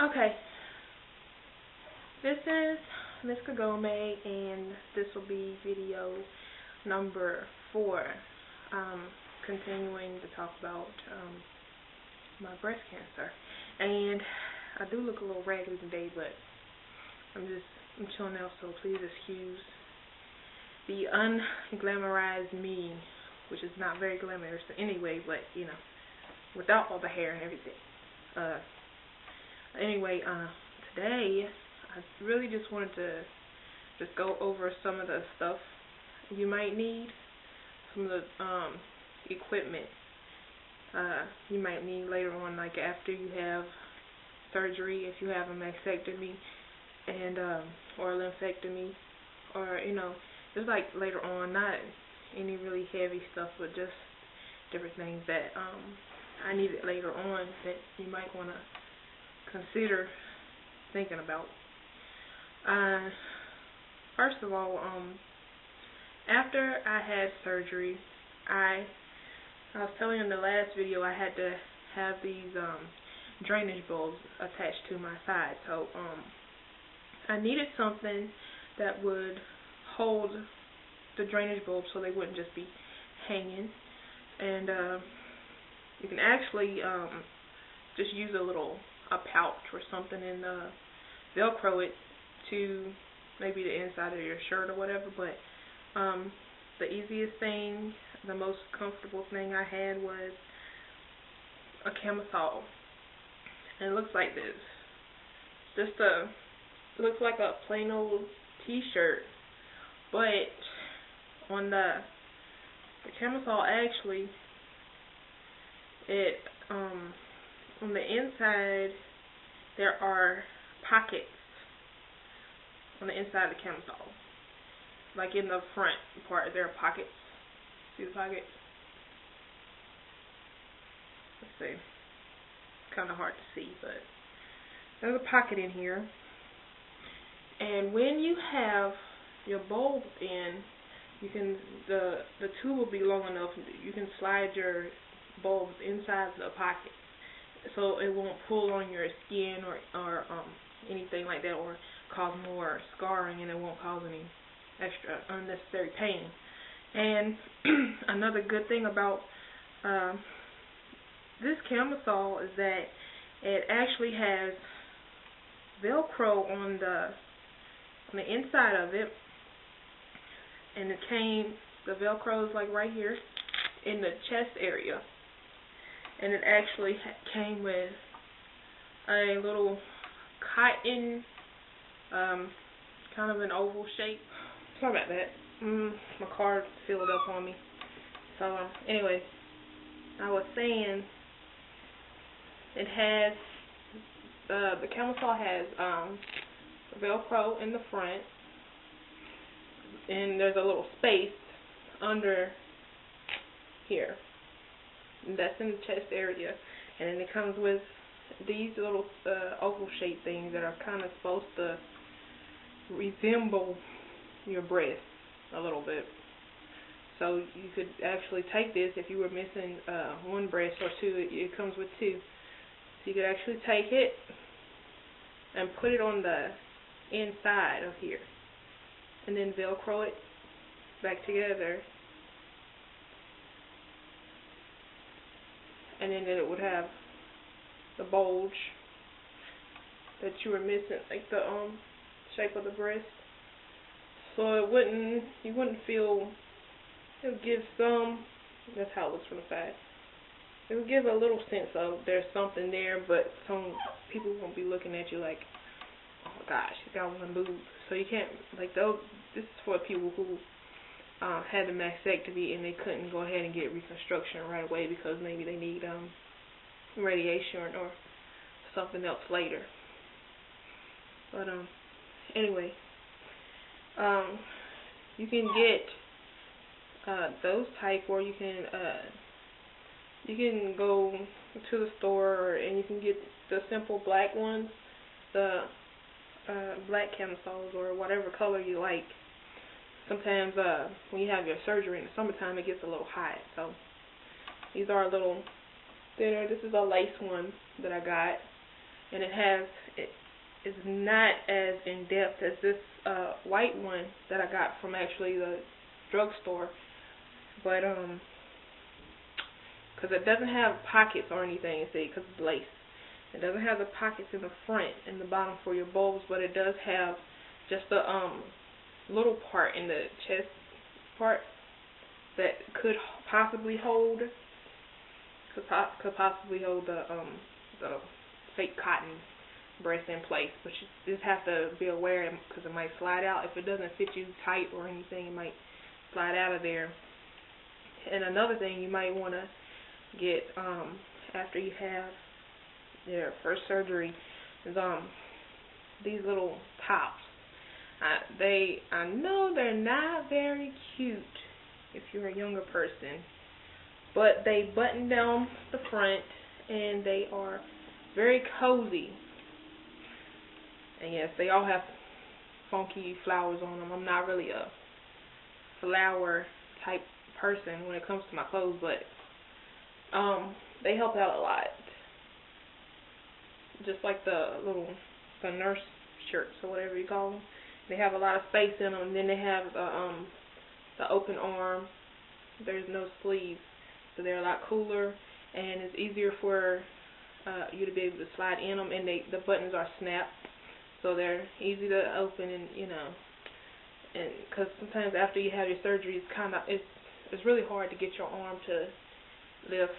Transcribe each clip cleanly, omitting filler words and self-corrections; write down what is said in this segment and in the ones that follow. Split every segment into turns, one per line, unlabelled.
Okay, this is Miss Kagome, and this will be video number 4. Continuing to talk about my breast cancer, and I do look a little raggedy today, but I'm chilling out, so please excuse the unglamorized me, which is not very glamorous anyway, but you know, without all the hair and everything. Anyway, today I really just wanted to just go over some of the stuff you might need, some of the equipment you might need later on, like after you have surgery, if you have a mastectomy and or a lymphectomy, or you know, just like later on, not any really heavy stuff, but just different things that I needed later on that you might want to consider thinking about. First of all, after I had surgery, I was telling you in the last video I had to have these drainage bulbs attached to my side. So I needed something that would hold the drainage bulbs so they wouldn't just be hanging. And you can actually just use a pouch or something and Velcro it to maybe the inside of your shirt or whatever. But the easiest thing, the most comfortable thing I had was a camisole, and it looks like this. It looks like a plain old t-shirt, but on the camisole, actually, it on the inside there are pockets on the inside of the camisole. Like in the front part, there are pockets. See the pockets? Let's see. It's kind of hard to see, but there's a pocket in here. And when you have your bulb in, you can the tube will be long enough. You can slide your bulbs inside the pocket, so it won't pull on your skin or anything like that, or cause more scarring, and it won't cause any extra unnecessary pain. And another good thing about this camisole is that it actually has Velcro on the inside of it, and the Velcro is like right here in the chest area, and it actually came with a little cotton, kind of an oval shape. Sorry about that. My car filled up on me. So anyway, I was saying it has the camisole has Velcro in the front, and there's a little space under here, and that's in the chest area, and then it comes with these little oval shaped things that are kind of supposed to resemble your breast a little bit. So you could actually take this if you were missing one breast or two. It comes with two, so you could actually take it and put it on the inside of here, and then Velcro it back together, and then it would have the bulge that you were missing, like the shape of the breast. So you wouldn't feel, it would give some, that's how it looks from the side. It would give a little sense of there's something there, but some people won't be looking at you like, oh gosh, she's got one boob. So you can't, like, this is for people who had a mastectomy and they couldn't go ahead and get reconstruction right away because maybe they need radiation or something else later. But anyway, you can get those type, or you can go to the store and you can get the simple black ones, the black camisoles, or whatever color you like. Sometimes when you have your surgery in the summertime, it gets a little hot, so these are a little thinner. This is a lace one that I got, and it is not as in depth as this white one that I got from actually the drugstore, but because it doesn't have pockets or anything, see, because it's lace. It doesn't have the pockets in the front and the bottom for your bulbs, but it does have just the little part in the chest part that could possibly hold the fake cotton breast in place, but you just have to be aware because it might slide out. If it doesn't fit you tight or anything, it might slide out of there. And another thing you might want to get after you have your first surgery is these little tops. I know they're not very cute if you're a younger person, but they button down the front and they are very cozy. And yes, they all have funky flowers on them. I'm not really a flower type person when it comes to my clothes, but they help out a lot. Just like the nurse shirts or whatever you call them. They have a lot of space in them, and then they have the open arm. There's no sleeves, so they're a lot cooler, and it's easier for you to be able to slide in them, and the buttons are snapped, so they're easy to open, and and because sometimes after you have your surgery, it's really hard to get your arm to lift.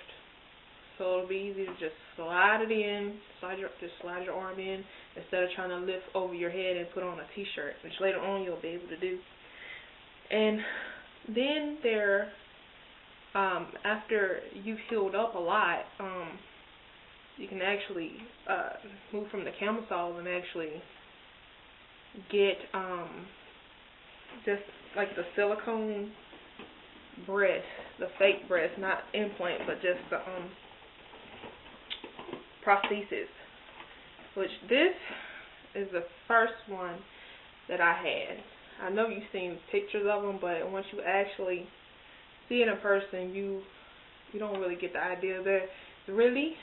So it'll be easy to just slide it in, slide your arm in, instead of trying to lift over your head and put on a t-shirt, which later on you'll be able to do. And then after you've healed up a lot, you can actually move from the camisole and actually get just like the silicone breast, the fake breast, not implant, but just the prosthesis, which this is the first one that I had. I know you've seen pictures of them, but once you actually see it in person, you don't really get the idea. They're really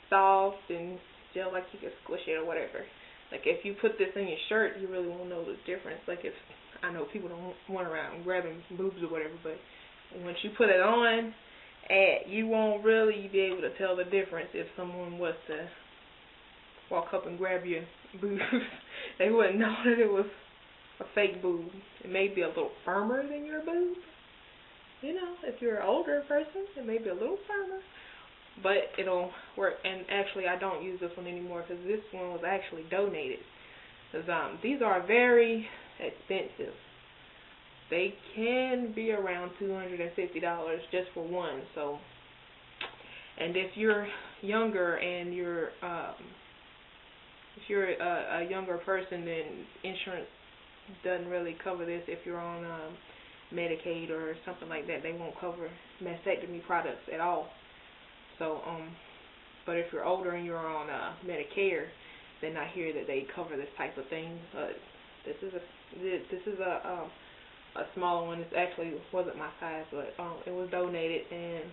soft and gel, like you can squish it or whatever. Like if you put this in your shirt, you really won't know the difference. Like if I know people don't run around grabbing boobs or whatever, but once you put it on, you won't really be able to tell the difference if someone was to walk up and grab your boobs. They wouldn't know that it was a fake boob. It may be a little firmer than your boob. If you're an older person, it may be a little firmer, but it'll work. And actually, I don't use this one anymore because this one was actually donated. Because these are very expensive. They can be around $250 just for one. So, and if you're younger and if you're a younger person, then insurance doesn't really cover this. If you're on Medicaid or something like that, they won't cover mastectomy products at all. So, but if you're older and you're on Medicare, then I hear that they cover this type of thing. This is a smaller one. It actually wasn't my size, but it was donated, and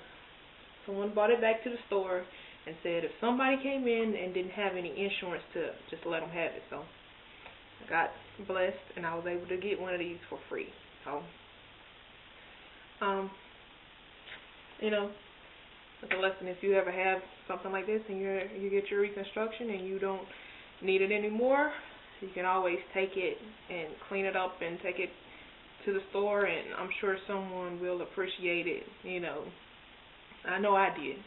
someone brought it back to the store and said if somebody came in and didn't have any insurance, to just let them have it. So I got blessed, and I was able to get one of these for free. So, it's a lesson. If you ever have something like this and you get your reconstruction and you don't need it anymore, you can always take it and clean it up and take it to the store, and I'm sure someone will appreciate it. I know I did.